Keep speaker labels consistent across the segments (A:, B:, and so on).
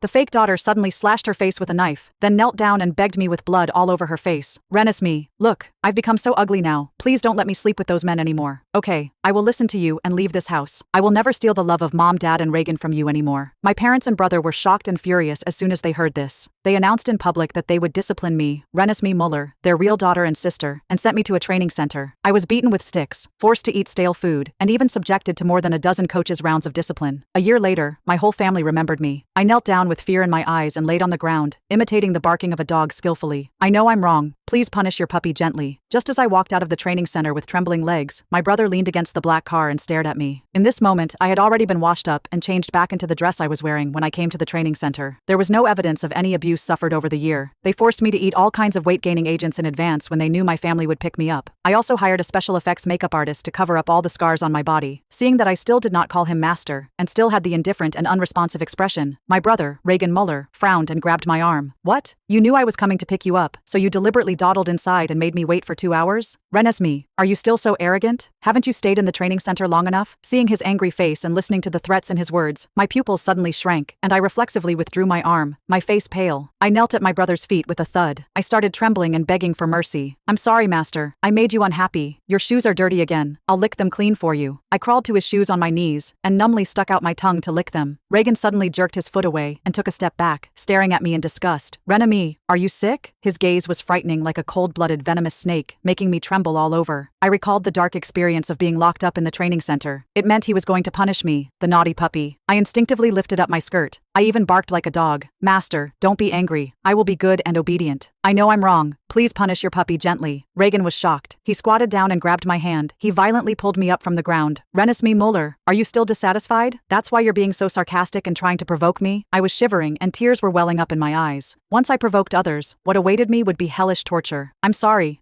A: The fake daughter suddenly slashed her face with a knife, then knelt down and begged me with blood all over her face. Me, look, I've become so ugly now. Please don't let me sleep with those men anymore. Okay, I will listen to you and leave this house. I will never steal the love of Mom, Dad, and Reagan from you anymore. My parents and brother were shocked and furious as soon as they heard this. They announced in public that they would discipline me, me Muller, their real daughter and sister, and sent me to a training center. I was beaten with sticks, forced to eat stale food, and even subjected to more than a dozen coaches' rounds of discipline. A year later, my whole family remembered me. I knelt down with fear in my eyes and laid on the ground, imitating the barking of a dog skillfully. I know I'm wrong. Please punish your puppy gently. Just as I walked out of the training center with trembling legs, my brother leaned against the black car and stared at me. In this moment, I had already been washed up and changed back into the dress I was wearing when I came to the training center. There was no evidence of any abuse suffered over the year. They forced me to eat all kinds of weight-gaining agents in advance when they knew my family would pick me up. I also hired a special effects makeup artist to cover up all the scars on my body. Seeing that I still did not call him master, and still had the indifferent and unresponsive expression, my brother, Reagan Muller, frowned and grabbed my arm. What? You knew I was coming to pick you up, so you deliberately dawdled inside and made me wait for 2 hours? Me, are you still so arrogant? Haven't you stayed in the training center long enough? Seeing his angry face and listening to the threats in his words, my pupils suddenly shrank, and I reflexively withdrew my arm, my face pale. I knelt at my brother's feet with a thud. I started trembling and begging for mercy. I'm sorry, master. I made you unhappy. Your shoes are dirty again. I'll lick them clean for you. I crawled to his shoes on my knees, and numbly stuck out my tongue to lick them. Reagan suddenly jerked his foot away and took a step back, staring at me in disgust. Me, are you sick? His gaze was frightening like a cold-blooded venomous snake, making me tremble all over. I recalled the dark experience of being locked up in the training center. It meant he was going to punish me, the naughty puppy. I instinctively lifted up my skirt. I even barked like a dog. Master, don't be angry. I will be good and obedient. I know I'm wrong. Please punish your puppy gently. Reagan was shocked. He squatted down and grabbed my hand. He violently pulled me up from the ground. Me Muller, are you still dissatisfied? That's why you're being so sarcastic and trying to provoke me? I was shivering and tears were welling up in my eyes. Once I provoked others, what awaited me would be hellish torture. I'm sorry.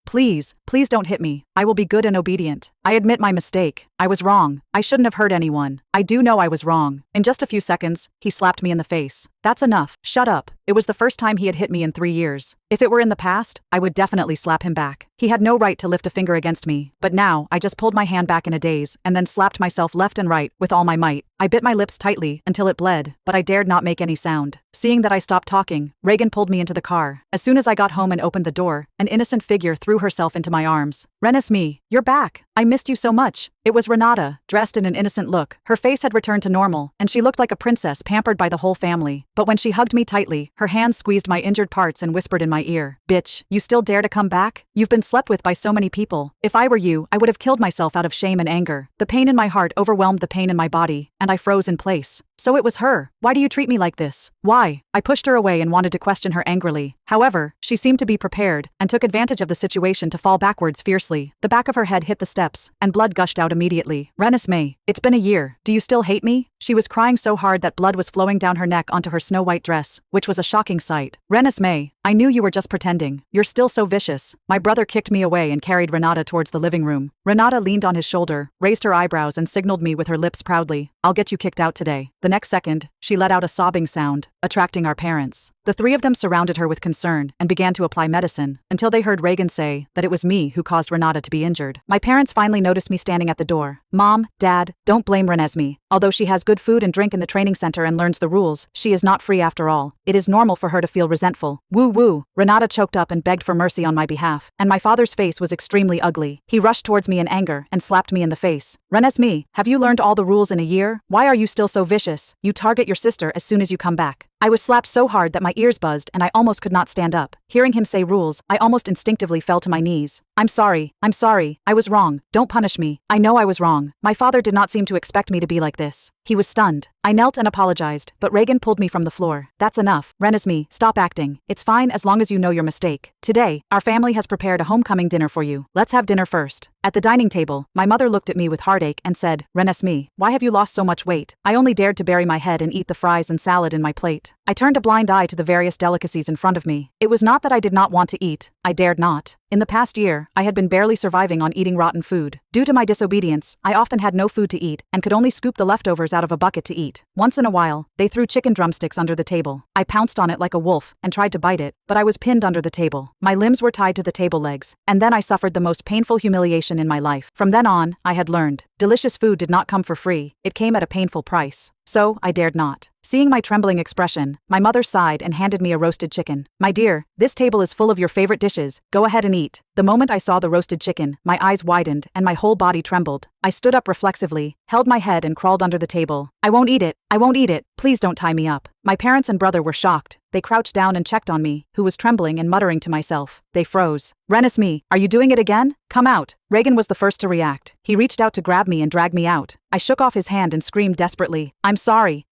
A: Please don't hit me. I will be good and obedient. I admit my mistake. I was wrong. I shouldn't have hurt anyone. I do know I was wrong. In just a few seconds, he slapped me in the face. That's enough. Shut up. It was the first time he had hit me in 3 years. If it were in the past, I would definitely slap him back. He had no right to lift a finger against me, but now I just pulled my hand back in a daze and then slapped myself left and right with all my might. I bit my lips tightly until it bled, but I dared not make any sound. Seeing that I stopped talking, Reagan pulled me into the car. As soon as I got home and opened the door, an innocent figure threw herself into my arms. Me, you're back. I missed you so much. It was Renata, dressed in an innocent look. Her face had returned to normal, and she looked like a princess pampered by the whole family. But when she hugged me tightly, her hands squeezed my injured parts and whispered in my ear, "Bitch, you still dare to come back? You've been slept with by so many people. If I were you, I would have killed myself out of shame and anger." The pain in my heart overwhelmed the pain in my body, and I froze in place. So it was her. Why do you treat me like this? Why? I pushed her away and wanted to question her angrily. However, she seemed to be prepared, and took advantage of the situation to fall backwards fiercely. The back of her head hit the steps, and blood gushed out immediately. May, it's been a year. Do you still hate me? She was crying so hard that blood was flowing down her neck onto her snow-white dress, which was a shocking sight. May, I knew you were just pretending. You're still so vicious. My brother kicked me away and carried Renata towards the living room. Renata leaned on his shoulder, raised her eyebrows and signaled me with her lips proudly. "I'll get you kicked out today." The next second, she let out a sobbing sound, attracting our parents. The three of them surrounded her with concern and began to apply medicine, until they heard Reagan say that it was me who caused Renata to be injured. My parents finally noticed me standing at the door. "Mom, Dad, don't blame Renesmee. Although she has good food and drink in the training center and learns the rules, she is not free after all. It is normal for her to feel resentful." Woo. Renata choked up and begged for mercy on my behalf, and my father's face was extremely ugly. He rushed towards me in anger and slapped me in the face. "Renesmee, have you learned all the rules in a year? Why are you still so vicious? You target your sister as soon as you come back." I was slapped so hard that my ears buzzed and I almost could not stand up. Hearing him say rules, I almost instinctively fell to my knees. I'm sorry. I was wrong. Don't punish me. I know I was wrong." My father did not seem to expect me to be like this. He was stunned. I knelt and apologized, but Reagan pulled me from the floor. "That's enough. Renesmee, stop acting. It's fine as long as you know your mistake. Today, our family has prepared a homecoming dinner for you. Let's have dinner first." At the dining table, my mother looked at me with heartache and said, "Renesmee, why have you lost so much weight?" I only dared to bury my head and eat the fries and salad in my plate. I turned a blind eye to the various delicacies in front of me. It was not that I did not want to eat. I dared not. In the past year, I had been barely surviving on eating rotten food. Due to my disobedience, I often had no food to eat and could only scoop the leftovers out of a bucket to eat. Once in a while, they threw chicken drumsticks under the table. I pounced on it like a wolf and tried to bite it, but I was pinned under the table. My limbs were tied to the table legs, and then I suffered the most painful humiliation in my life. From then on, I had learned. Delicious food did not come for free, it came at a painful price. So, I dared not. Seeing my trembling expression, my mother sighed and handed me a roasted chicken. My dear, this table is full of your favorite dishes, go ahead and eat. The moment I saw the roasted chicken, my eyes widened and my whole body trembled. I stood up reflexively, held my head and crawled under the table. I won't eat it, I won't eat it, please don't tie me up. My parents and brother were shocked. They crouched down and checked on me, who was trembling and muttering to myself. They froze. Renis me, are you doing it again? Come out. Reagan was the first to react. He reached out to grab me and drag me out. I shook off his hand and screamed desperately, I'm sorry,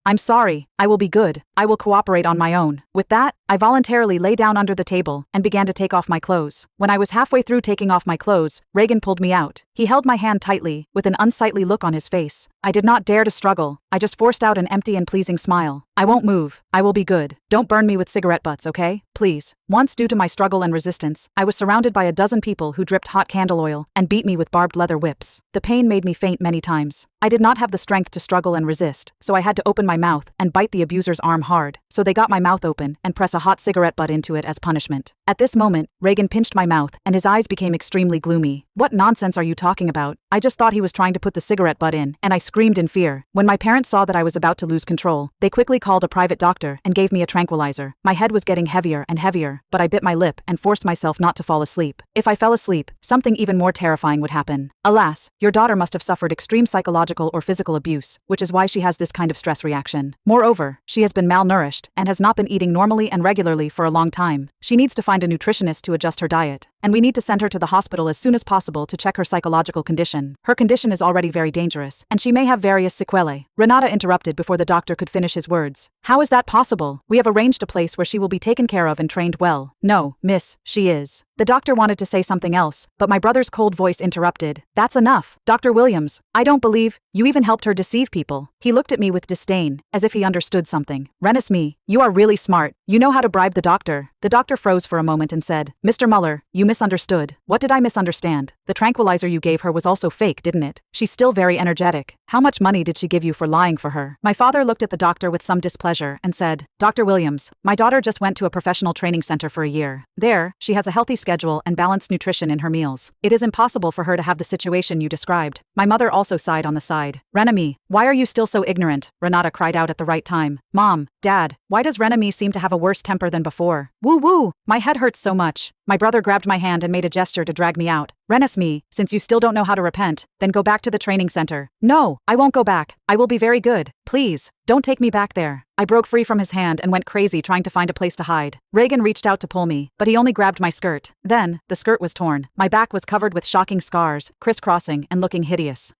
A: I will be good, I will cooperate on my own. With that, I voluntarily lay down under the table and began to take off my clothes. When I was halfway through taking off my clothes, Reagan pulled me out. He held my hand tightly, with an unsightly look on his face. I did not dare to struggle, I just forced out an empty and pleasing smile. I won't move, I will be good. Don't burn me with cigarette butts, okay? Please. Once, due to my struggle and resistance, I was surrounded by a dozen people who dripped hot candle oil and beat me with barbed leather whips. The pain made me faint many times. I did not have the strength to struggle and resist, so I had to open my mouth and bite the abuser's arm hard, so they got my mouth open and press a hot cigarette butt into it as punishment. At this moment, Reagan pinched my mouth and his eyes became extremely gloomy. What nonsense are you talking about? I just thought he was trying to put the cigarette butt in, and I screamed in fear. When my parents saw that I was about to lose control, they quickly called a private doctor and gave me a tranquilizer. My head was getting heavier and heavier, but I bit my lip and forced myself not to fall asleep. If I fell asleep, something even more terrifying would happen. Alas, your daughter must have suffered extreme psychological or physical abuse, which is why she has this kind of stress reaction. Moreover, she has been malnourished and has not been eating normally and regularly for a long time. She needs to find a nutritionist to adjust her diet, and we need to send her to the hospital as soon as possible to check her psychological condition. Her condition is already very dangerous, and she may have various sequelae. Renata interrupted before the doctor could finish his words. How is that possible? We have arranged a place where she will be taken care of and trained well. No, miss, she is. The doctor wanted to say something else, but my brother's cold voice interrupted. That's enough. Dr. Williams, I don't believe you even helped her deceive people. He looked at me with disdain, as if he understood something. Renis me, you are really smart. You know how to bribe the doctor. The doctor froze for a moment and said, Mr. Muller, you misunderstood. What did I misunderstand? The tranquilizer you gave her was also fake, didn't it? She's still very energetic. How much money did she give you for lying for her? My father looked at the doctor with some displeasure and said, Dr. Williams, my daughter just went to a professional training center for a year. There, she has a healthy schedule and balanced nutrition in her meals. It is impossible for her to have the situation you described. My mother also sighed on the side. Renami, why are you still so ignorant? Renata cried out at the right time. Mom, Dad, why does Renami seem to have a worse temper than before? Woo woo, my head hurts so much. My brother grabbed my hand and made a gesture to drag me out. Renis me, since you still don't know how to repent, then go back to the training center. No, I won't go back. I will be very good. Please, don't take me back there. I broke free from his hand and went crazy trying to find a place to hide. Reagan reached out to pull me, but he only grabbed my skirt. Then, the skirt was torn. My back was covered with shocking scars, crisscrossing and looking hideous.